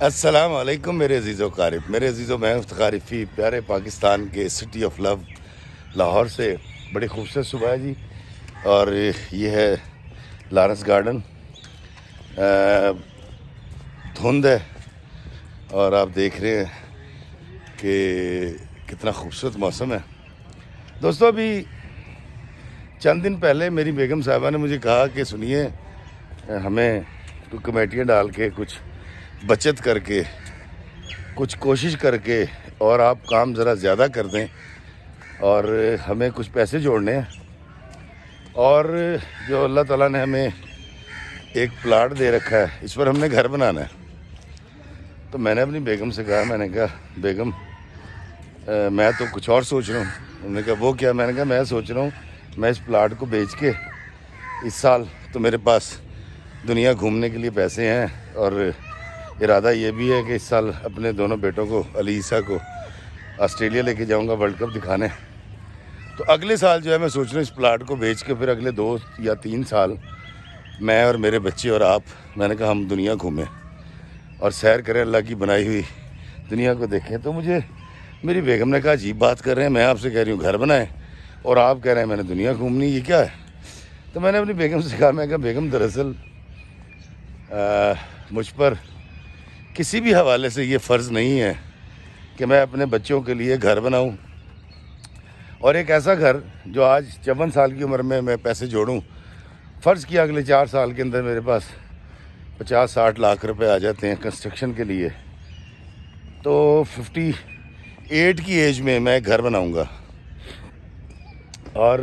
السلام علیکم میرے عزیز و قارب، میرے عزیز و میں قارفی پیارے پاکستان کے سٹی آف لو لاہور سے بڑی خوبصورت صبح ہے جی. اور یہ ہے لارنس گارڈن. دھند ہے اور آپ دیکھ رہے ہیں کہ کتنا خوبصورت موسم ہے. دوستو ابھی چند دن پہلے میری بیگم صاحبہ نے مجھے کہا کہ سنیے ہمیں کمیٹیاں ڈال کے کچھ بچت کر کے کچھ کوشش کر کے اور آپ کام ذرا زیادہ کر دیں اور ہمیں کچھ پیسے جوڑنے ہیں. اور جو اللہ تعالیٰ نے ہمیں ایک پلاٹ دے رکھا ہے اس پر ہم نے گھر بنانا ہے. تو میں نے اپنی بیگم سے کہا، میں نے کہا بیگم میں تو کچھ اور سوچ رہا ہوں. انہوں نے کہا وہ کیا؟ میں نے کہا میں سوچ رہا ہوں میں اس پلاٹ کو بیچ کے اس سال تو میرے پاس دنیا گھومنے کے لیے پیسے ہیں اور ارادہ یہ بھی ہے کہ اس سال اپنے دونوں بیٹوں کو علی عیسیٰ کو آسٹریلیا لے کے جاؤں گا ورلڈ کپ دکھانے. تو اگلے سال جو ہے میں سوچ رہا ہوں اس پلاٹ کو بیچ کے پھر اگلے 2 یا 3 سال میں اور میرے بچے اور آپ، میں نے کہا ہم دنیا گھومیں اور سیر کریں، اللہ کی بنائی ہوئی دنیا کو دیکھیں. تو مجھے میری بیگم نے کہا عجیب بات کر رہے ہیں، میں آپ سے کہہ رہی ہوں گھر بنائیں اور آپ کہہ رہے ہیں میں نے دنیا گھومنی، یہ کیا ہے؟ تو میں نے اپنی بیگم سے کہا، میں کہا بیگم دراصل مجھ پر کسی بھی حوالے سے یہ فرض نہیں ہے کہ میں اپنے بچوں کے لیے گھر بناؤں اور ایک ایسا گھر جو آج 54 سال کی عمر میں پیسے جوڑوں. فرض کیا اگلے 4 سال کے اندر میرے پاس 50-60 لاکھ روپے آ جاتے ہیں کنسٹرکشن کے لیے، تو 58 کی ایج میں میں گھر بناؤں گا. اور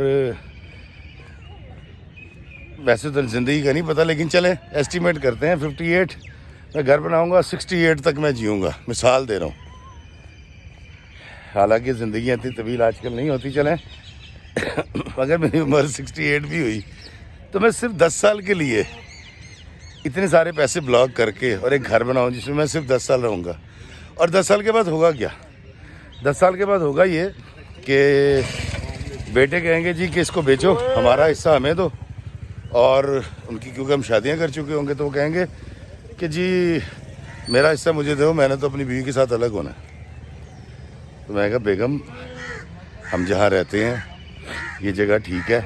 ویسے تو زندگی کا نہیں پتہ لیکن چلیں ایسٹیمیٹ کرتے ہیں 58 میں گھر بناؤں گا، 68 تک میں جیوں گا. مثال دے رہا ہوں، حالانکہ زندگیاں اتنی طویل آج کل نہیں ہوتی. چلیں اگر میری عمر 68 بھی ہوئی تو میں صرف 10 سال کے لیے اتنے سارے پیسے بلاک کر کے اور ایک گھر بناؤں جس میں میں صرف 10 سال رہوں گا. اور 10 سال کے بعد ہوگا کیا؟ 10 سال کے بعد ہوگا یہ کہ بیٹے کہیں گے جی کہ اس کو بیچو، ہمارا حصہ ہمیں دو. اور ان کی کیونکہ ہم شادیاں کر چکے ہوں گے تو وہ کہیں گے کہ جی میرا حصہ مجھے دو، میں نے تو اپنی بیوی کے ساتھ الگ ہونا ہے. تو میں کہا بیگم ہم جہاں رہتے ہیں یہ جگہ ٹھیک ہے،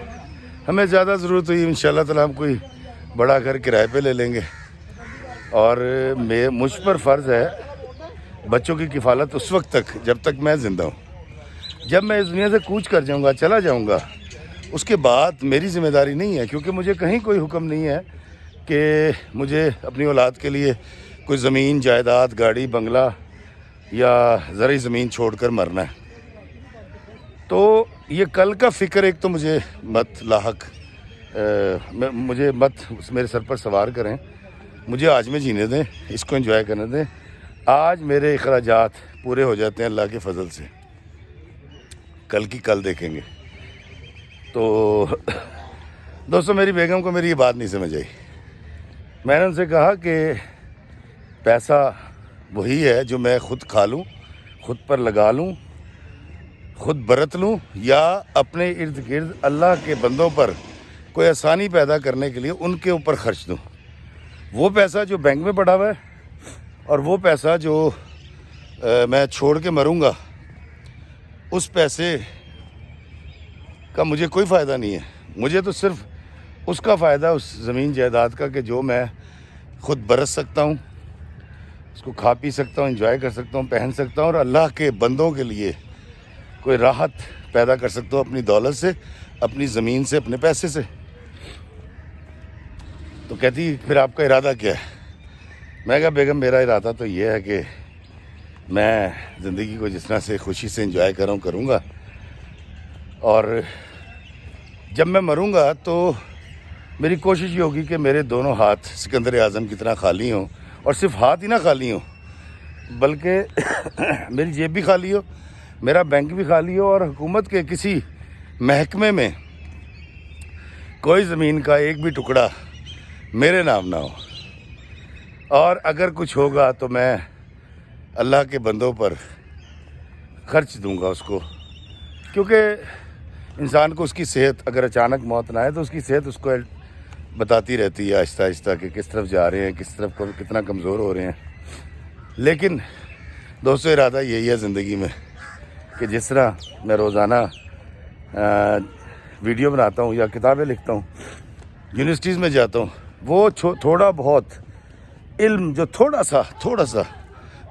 ہمیں زیادہ ضرورت ہوئی انشاءاللہ تعالیٰ ہم کوئی بڑا گھر کرائے پہ لے لیں گے. اور مجھ پر فرض ہے بچوں کی کفالت اس وقت تک جب تک میں زندہ ہوں. جب میں اس دنیا سے کوچ کر جاؤں گا، چلا جاؤں گا، اس کے بعد میری ذمہ داری نہیں ہے، کیونکہ مجھے کہیں کوئی حکم نہیں ہے کہ مجھے اپنی اولاد کے لیے کوئی زمین جائیداد گاڑی بنگلہ یا زرعی زمین چھوڑ کر مرنا ہے. تو یہ کل کا فکر ایک تو مجھے مت لاحق مجھے مت میرے سر پر سوار کریں، مجھے آج میں جینے دیں، اس کو انجوائے کرنے دیں. آج میرے اخراجات پورے ہو جاتے ہیں اللہ کے فضل سے، کل کی کل دیکھیں گے. تو دوستو میری بیگم کو میری یہ بات نہیں سمجھ آئی. میں نے ان سے کہا کہ پیسہ وہی ہے جو میں خود کھا لوں، خود پر لگا لوں، خود برت لوں، یا اپنے ارد گرد اللہ کے بندوں پر کوئی آسانی پیدا کرنے کے لیے ان کے اوپر خرچ دوں. وہ پیسہ جو بینک میں پڑا ہوا ہے اور وہ پیسہ جو میں چھوڑ کے مروں گا، اس پیسے کا مجھے کوئی فائدہ نہیں ہے. مجھے تو صرف اس کا فائدہ اس زمین جائیداد کا کہ جو میں خود برت سکتا ہوں، اس کو کھا پی سکتا ہوں، انجوائے کر سکتا ہوں، پہن سکتا ہوں، اور اللہ کے بندوں کے لیے کوئی راحت پیدا کر سکتا ہوں اپنی دولت سے، اپنی زمین سے، اپنے پیسے سے. تو کہتی پھر آپ کا ارادہ کیا ہے؟ میں کہا بیگم میرا ارادہ تو یہ ہے کہ میں زندگی کو جس طرح سے خوشی سے انجوائے کروں گا، اور جب میں مروں گا تو میری کوشش یہ ہوگی کہ میرے دونوں ہاتھ سکندر اعظم کی طرح خالی ہوں. اور صرف ہاتھ ہی نہ خالی ہوں بلکہ میری جیب بھی خالی ہو، میرا بینک بھی خالی ہو، اور حکومت کے کسی محکمے میں کوئی زمین کا ایک بھی ٹکڑا میرے نام نہ ہو. اور اگر کچھ ہوگا تو میں اللہ کے بندوں پر خرچ دوں گا اس کو، کیونکہ انسان کو اس کی صحت اگر اچانک موت نہ آئے تو اس کی صحت اس کو بتاتی رہتی ہے آہستہ آہستہ کہ کس طرف جا رہے ہیں، کس طرف کتنا کمزور ہو رہے ہیں. لیکن دوستو ارادہ یہی ہے زندگی میں کہ جس طرح میں روزانہ ویڈیو بناتا ہوں یا کتابیں لکھتا ہوں، یونیورسٹیز میں جاتا ہوں، وہ تھوڑا بہت علم جو تھوڑا سا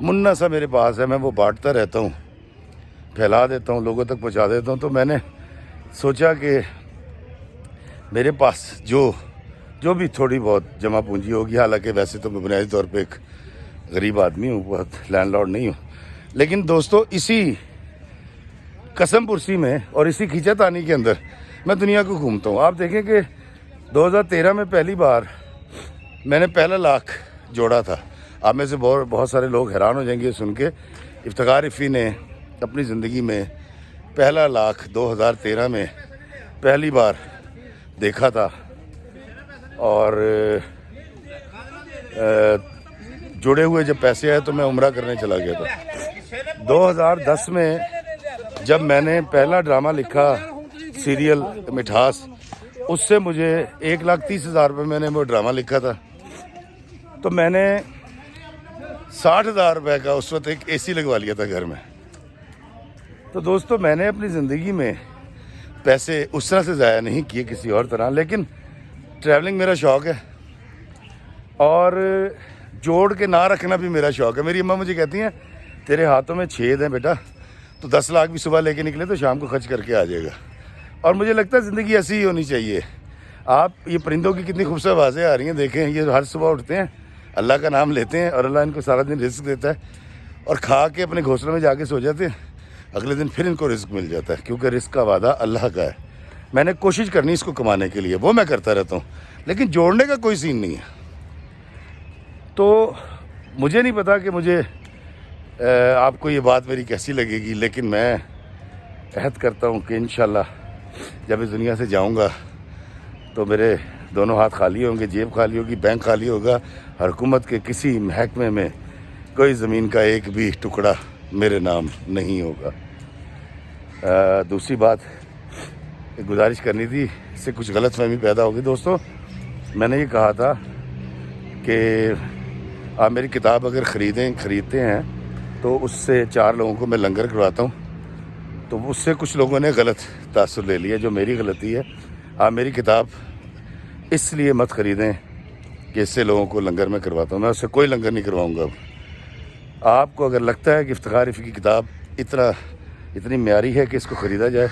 منا سا میرے پاس ہے، میں وہ بانٹتا رہتا ہوں، پھیلا دیتا ہوں، لوگوں تک پہنچا دیتا ہوں۔ تو میں نے سوچا کہ میرے پاس جو بھی تھوڑی بہت جمع پونجی ہوگی، حالانکہ ویسے تو میں بنیادی طور پہ ایک غریب آدمی ہوں، بہت لینڈ لارڈ نہیں ہوں، لیکن دوستو اسی قسم پرسی میں اور اسی کھینچا تانی کے اندر میں دنیا کو گھومتا ہوں۔ آپ دیکھیں کہ 2013 میں پہلی بار میں نے پہلا لاکھ جوڑا تھا۔ آپ میں سے بہت سارے لوگ حیران ہو جائیں گے سن کے، افتخار رفیع نے اپنی زندگی میں پہلا لاکھ 2013 میں پہلی بار دیکھا تھا، اور جڑے ہوئے جب پیسے آئے تو میں عمرہ کرنے چلا گیا تھا۔ 2010 میں جب میں نے پہلا ڈرامہ لکھا سیریل مٹھاس، اس سے مجھے 1,30,000 روپے میں نے وہ ڈرامہ لکھا تھا، تو میں نے 60,000 روپے کا اس وقت ایک اے سی لگوا لیا تھا گھر میں۔ تو دوستو میں نے اپنی زندگی میں پیسے اس طرح سے ضائع نہیں کیے کسی اور طرح، لیکن ٹریولنگ میرا شوق ہے اور جوڑ کے نہ رکھنا بھی میرا شوق ہے۔ میری اماں مجھے کہتی ہیں تیرے ہاتھوں میں چھید ہیں بیٹا، تو 10 لاکھ بھی صبح لے کے نکلے تو شام کو خرچ کر کے آ جائے گا۔ اور مجھے لگتا ہے زندگی ایسی ہی ہونی چاہیے۔ آپ یہ پرندوں کی کتنی خوبصورت آوازیں آ رہی ہیں، دیکھیں یہ ہر صبح اٹھتے ہیں، اللہ کا نام لیتے ہیں، اور اللہ ان کو سارا دن رزق دیتا ہے، اور کھا کے اپنے گھونسلوں میں جا کے سو جاتے ہیں، اگلے دن پھر ان کو رزق مل جاتا ہے، کیونکہ رزق کا وعدہ اللہ کا ہے۔ میں نے کوشش کرنی اس کو کمانے کے لیے، وہ میں کرتا رہتا ہوں، لیکن جوڑنے کا کوئی سین نہیں ہے۔ تو مجھے نہیں پتا کہ مجھے آپ کو یہ بات میری کیسی لگے گی، لیکن میں عہد کرتا ہوں کہ انشاءاللہ جب اس دنیا سے جاؤں گا تو میرے دونوں ہاتھ خالی ہوں گے، جیب خالی ہوگی، بینک خالی ہوگا، حکومت کے کسی محکمے میں کوئی زمین کا ایک بھی ٹکڑا میرے نام نہیں ہوگا۔ دوسری بات ایک گزارش کرنی تھی، اس سے کچھ غلط فہمی پیدا ہوگی دوستو۔ میں نے یہ کہا تھا کہ آپ میری کتاب اگر خریدتے ہیں تو اس سے 4 لوگوں کو میں لنگر کرواتا ہوں، تو اس سے کچھ لوگوں نے غلط تاثر لے لیا، جو میری غلطی ہے۔ آپ میری کتاب اس لیے مت خریدیں کہ اس سے لوگوں کو لنگر میں کرواتا ہوں، میں اس سے کوئی لنگر نہیں کرواؤں گا اب۔ آپ کو اگر لگتا ہے کہ افتخار رفیع کی کتاب اتنی معیاری ہے کہ اس کو خریدا جائے،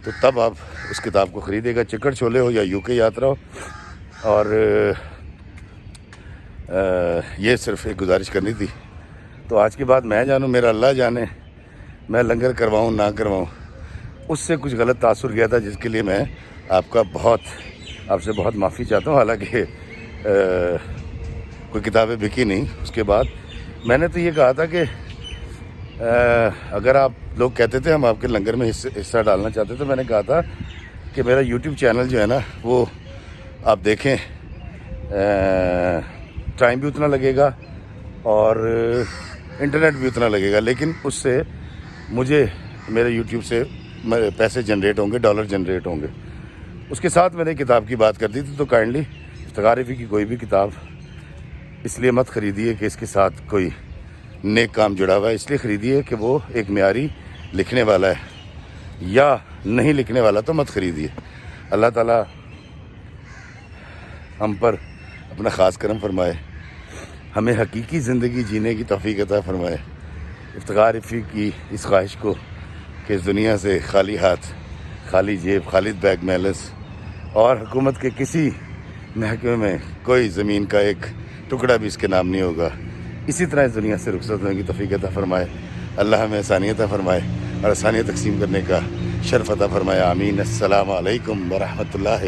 تو تب آپ اس کتاب کو خریدے گا، چکر چھولے ہو یا UK یاترا ہو۔ اور یہ صرف ایک گزارش کرنی تھی۔ تو آج کے بعد میں جانوں، میرا اللہ جانے، میں لنگر کرواؤں نہ کرواؤں، اس سے کچھ غلط تاثر گیا تھا، جس کے لیے میں آپ سے بہت معافی چاہتا ہوں۔ حالانکہ کوئی کتابیں بکی نہیں۔ اس کے بعد میں نے تو یہ کہا تھا کہ اگر آپ لوگ کہتے تھے ہم آپ کے لنگر میں حصہ ڈالنا چاہتے تو میں نے کہا تھا کہ میرا YouTube چینل جو ہے نا وہ آپ دیکھیں، ٹائم بھی اتنا لگے گا اور انٹرنیٹ بھی اتنا لگے گا، لیکن اس سے مجھے میرے YouTube سے پیسے جنریٹ ہوں گے، ڈالر جنریٹ ہوں گے۔ اس کے ساتھ میں نے کتاب کی بات کر دی تھی، تو کائنڈلی افتخار رفیع کی کوئی بھی کتاب اس لیے مت خریدیے کہ اس کے ساتھ کوئی نیک کام جڑا ہوا ہے، اس لیے خریدیے کہ وہ ایک معیاری لکھنے والا ہے، یا نہیں لکھنے والا تو مت خریدیے۔ اللہ تعالیٰ ہم پر اپنا خاص کرم فرمائے، ہمیں حقیقی زندگی جینے کی توفیق عطا فرمائے۔ افتخار رفیع کی اس خواہش کو کہ اس دنیا سے خالی ہاتھ، خالی جیب، خالی بیگ بیلنس، اور حکومت کے کسی محکمے میں کوئی زمین کا ایک ٹکڑا بھی اس کے نام نہیں ہوگا، اسی طرح اس دنیا سے رخصت ہونے کی توفیق عطا فرمائے۔ اللہ ہمیں آسانیت عطا فرمائے اور آسانیت تقسیم کرنے کا شرف عطا فرمائے۔ آمین۔ السلام علیکم ورحمۃ اللہ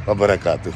وبرکاتہ۔